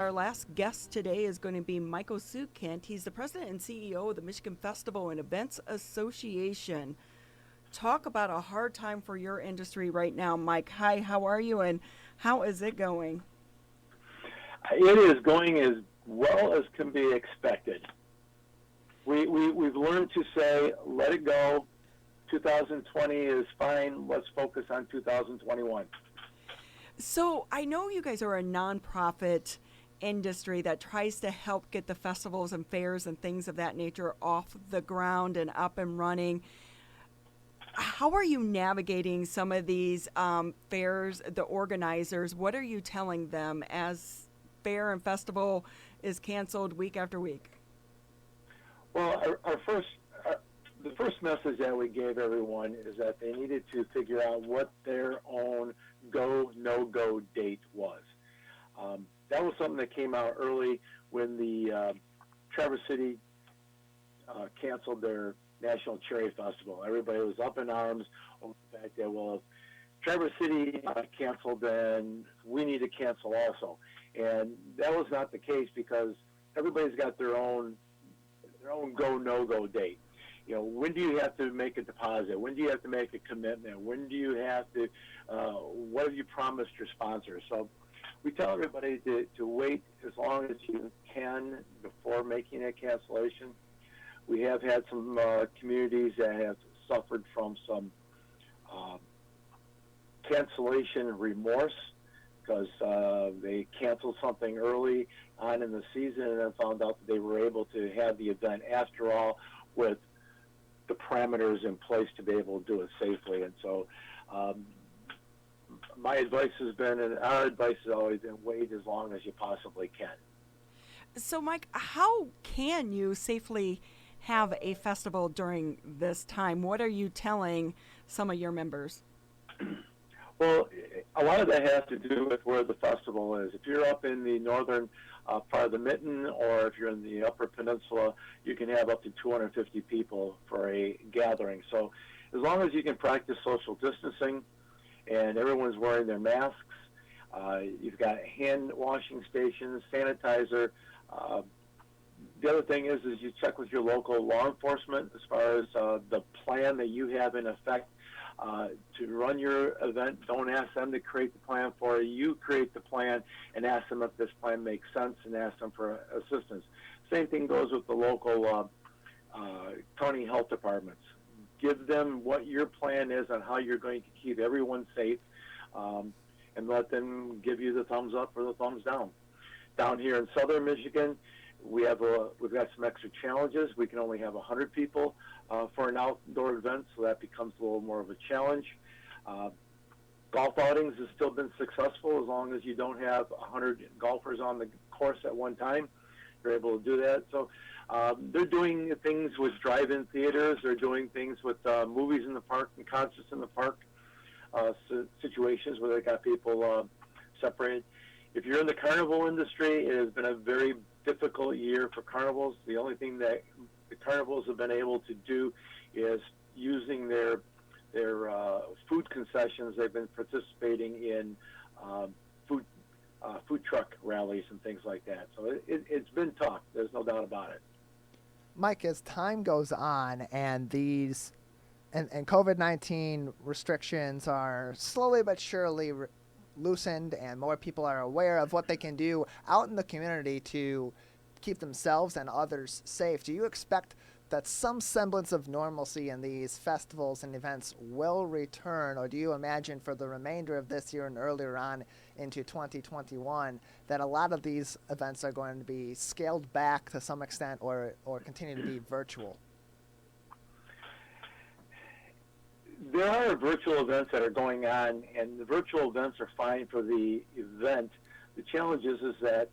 Our last guest today is going to be Michael Szukhent. He's the president and CEO of the Michigan Festival and Events Association. Talk about a hard time for your industry right now, Mike. Hi, how are you and how is it going? It is going as well as can be expected. We've learned to say, let it go. 2020 is fine. Let's focus on 2021. So I know you guys are a nonprofit industry that tries to help get the festivals and fairs and things of that nature off the ground and up and running. How are you navigating some of these fairs, the organizers? What are you telling them as fair and festival is canceled week after week? Well, the first message that we gave everyone is that they needed to figure out what their own go, no-go date was. That was something that came out early when the Traverse City canceled their National Cherry Festival. Everybody was up in arms over the fact that, well, if Traverse City canceled, then we need to cancel also. And that was not the case because everybody's got their own go, no-go date. You know, when do you have to make a deposit? When do you have to make a commitment? When do you have to, what have you promised your sponsors? So we tell everybody to wait as long as you can before making a cancellation. We have had some communities that have suffered from some cancellation remorse because they canceled something early on in the season and then found out that they were able to have the event after all with the parameters in place to be able to do it safely. And so my advice has been, and our advice has always been, wait as long as you possibly can. So, Mike, how can you safely have a festival during this time? What are you telling some of your members? Well, a lot of that has to do with where the festival is. If you're up in the northern part of the Mitten, or if you're in the Upper Peninsula, you can have up to 250 people for a gathering. So as long as you can practice social distancing and everyone's wearing their masks, you've got hand washing stations, sanitizer. The other thing is you check with your local law enforcement as far as the plan that you have in effect to run your event. Don't ask them to create the plan for you. You create the plan and ask them if this plan makes sense and ask them for assistance. Same thing goes with the local county health departments. Give them what your plan is on how you're going to keep everyone safe, and let them give you the thumbs up or the thumbs down. Down here in southern Michigan, we've got some extra challenges. We can only have 100 people for an outdoor event, so that becomes a little more of a challenge. Golf outings has still been successful as long as you don't have 100 golfers on the course at one time. You're able to do that. So they're doing things with drive-in theaters. They're doing things with movies in the park and concerts in the park, situations where they got people separated. If you're in the carnival industry, it has been a very difficult year for carnivals. The only thing that the carnivals have been able to do is using their food concessions. They've been participating in food truck rallies and things like that. So it's been tough. There's no doubt about it. Mike, as time goes on and COVID-19 restrictions are slowly but surely loosened and more people are aware of what they can do out in the community to keep themselves and others safe, do you expect that some semblance of normalcy in these festivals and events will return, or do you imagine for the remainder of this year and earlier on into 2021 that a lot of these events are going to be scaled back to some extent or continue to be virtual? There are virtual events that are going on, and the virtual events are fine for the event. The challenge is that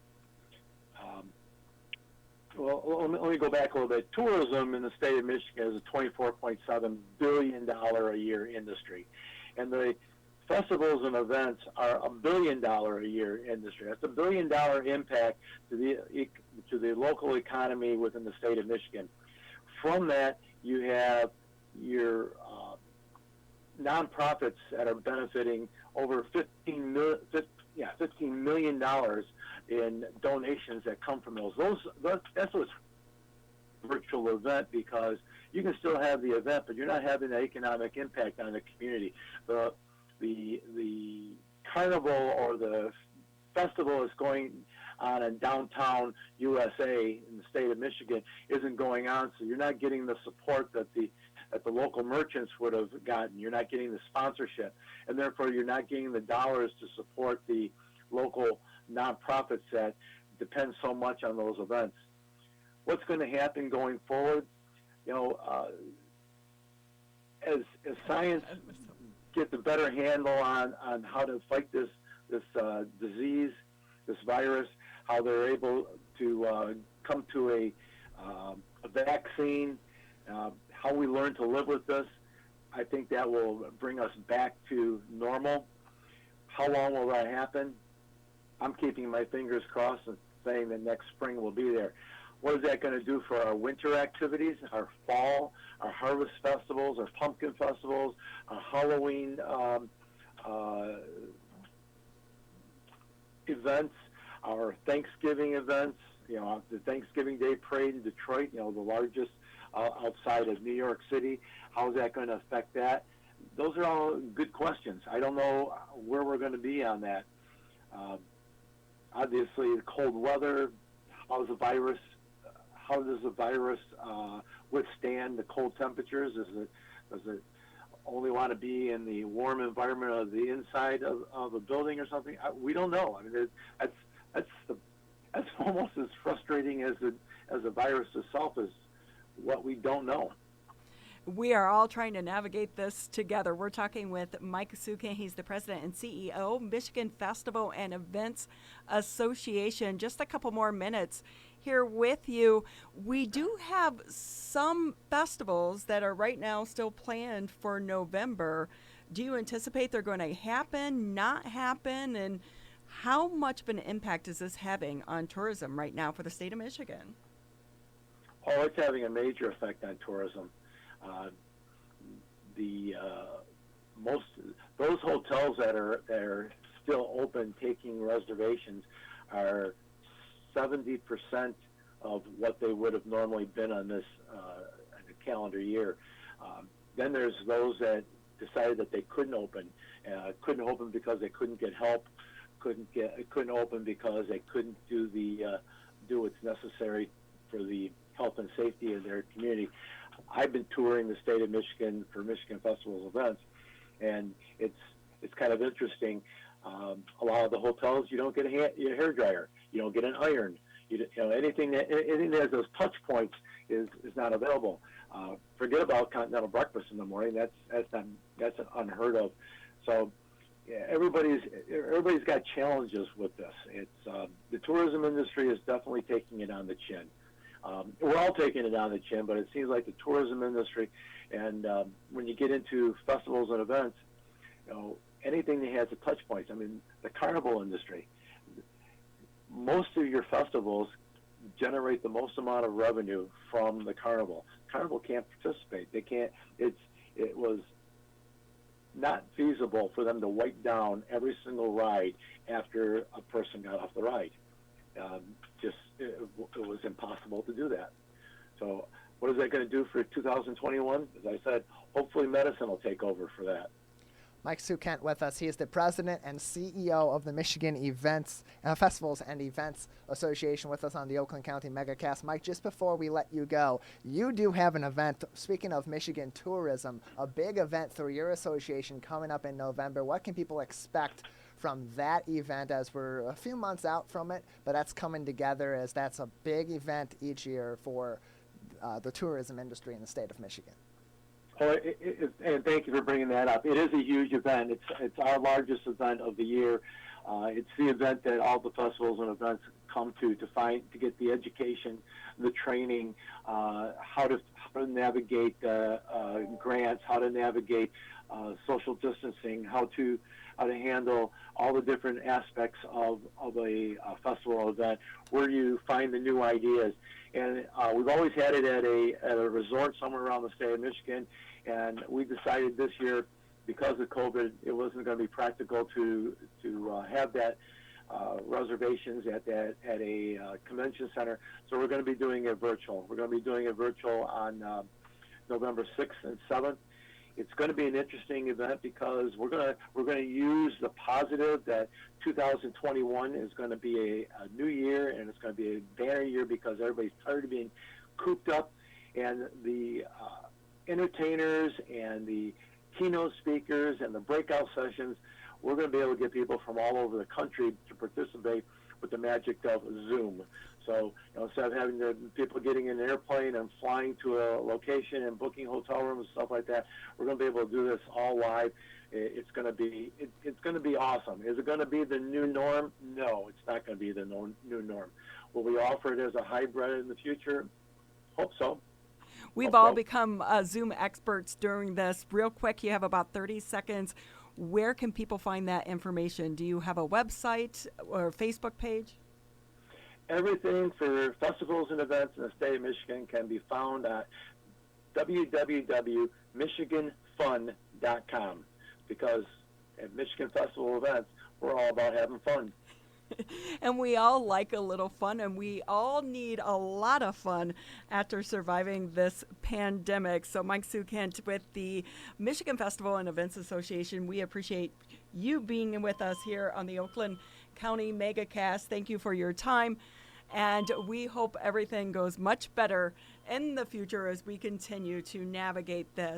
well, let me go back a little bit. Tourism in the state of Michigan is a $24.7 billion a year industry. And the festivals and events are $1 billion a year industry. That's $1 billion impact to the local economy within the state of Michigan. From that, you have your nonprofits that are benefiting over $15 million in donations that come from those. That's what's virtual event, because you can still have the event, but you're not having the economic impact on the community. The carnival or the festival is going on in downtown USA in the state of Michigan isn't going on, so you're not getting the support that the local merchants would have gotten. You're not getting the sponsorship, and therefore you're not getting the dollars to support the local nonprofits that depend so much on those events. What's going to happen going forward? As science gets a better handle on how to fight this disease, this virus, how they're able to come to a vaccine, how we learn to live with this, I think that will bring us back to normal. How long will that happen? I'm keeping my fingers crossed and saying that next spring will be there. What is that going to do for our winter activities, our fall, our harvest festivals, our pumpkin festivals, our Halloween events, our Thanksgiving events, the Thanksgiving Day Parade in Detroit, the largest outside of New York City. How is that going to affect that? Those are all good questions. I don't know where we're going to be on that. Obviously, the cold weather, how does the virus withstand the cold temperatures? Does it only want to be in the warm environment of the inside of a building or something? We don't know. I mean, that's almost as frustrating as the virus itself is what we don't know. We are all trying to navigate this together. We're talking with Mike Szukhent. He's the president and CEO, Michigan Festival and Events Association. Just a couple more minutes here with you. We do have some festivals that are right now still planned for November. Do you anticipate they're going to happen, not happen, and how much of an impact is this having on tourism right now for the state of Michigan? Oh, it's having a major effect on tourism. Those hotels that are still open taking reservations are 70% of what they would have normally been on this calendar year. Then there's those that decided that they couldn't open because they couldn't get help, couldn't open because they couldn't do what's necessary for the health and safety of their community. I've been touring the state of Michigan for Michigan Festivals events, and it's kind of interesting. A lot of the hotels, you don't get a hair dryer, you don't get an iron, anything that has those touch points is not available. Forget about continental breakfast in the morning. That's unheard of. So yeah, everybody's got challenges with this. It's the tourism industry is definitely taking it on the chin. We're all taking it on the chin, but it seems like the tourism industry, and when you get into festivals and events, anything that has a touch points. I mean, the carnival industry. Most of your festivals generate the most amount of revenue from the carnival. Carnival can't participate. They can't. It was not feasible for them to wipe down every single ride after a person got off the ride. It was impossible to do that. So what is that going to do for 2021? As I said, hopefully medicine will take over for that. Mike Szukhent with us. He is the president and CEO of the Michigan Festivals and Events Association with us on the Oakland County MegaCast. Mike, just before we let you go, you do have an event, speaking of Michigan tourism, a big event through your association coming up in November. What can people expect from that event, as we're a few months out from it, but that's coming together as that's a big event each year for the tourism industry in the state of Michigan? Oh, and thank you for bringing that up. It is a huge event. It's our largest event of the year. It's the event that all the festivals and events come to get the education, the training, how to navigate grants, how to navigate social distancing, how to handle all the different aspects of a festival event, where you find the new ideas. And we've always had it at a resort somewhere around the state of Michigan, and we decided this year, because of COVID, it wasn't going to be practical to have that reservations at a convention center. So we're going to be doing it virtual. We're going to be doing it virtual on November 6th and 7th. It's going to be an interesting event because we're going to use the positive that 2021 is going to be a new year, and it's going to be a banner year because everybody's tired of being cooped up, and the entertainers and the keynote speakers and the breakout sessions, we're going to be able to get people from all over the country to participate with the magic of Zoom. So instead of having the people getting in an airplane and flying to a location and booking hotel rooms and stuff like that, we're going to be able to do this all live. It's going to be awesome. Is it going to be the new norm? No, it's not going to be the new norm. Will we offer it as a hybrid in the future? Hope so. We've all become Zoom experts during this. Real quick, you have about 30 seconds. Where can people find that information? Do you have a website or Facebook page? Everything for festivals and events in the state of Michigan can be found at www.michiganfun.com, because at Michigan Festival events, we're all about having fun. And we all like a little fun, and we all need a lot of fun after surviving this pandemic. So Mike Szukhent with the Michigan Festival and Events Association, we appreciate you being with us here on the Oakland County MegaCast. Thank you for your time, and we hope everything goes much better in the future as we continue to navigate this.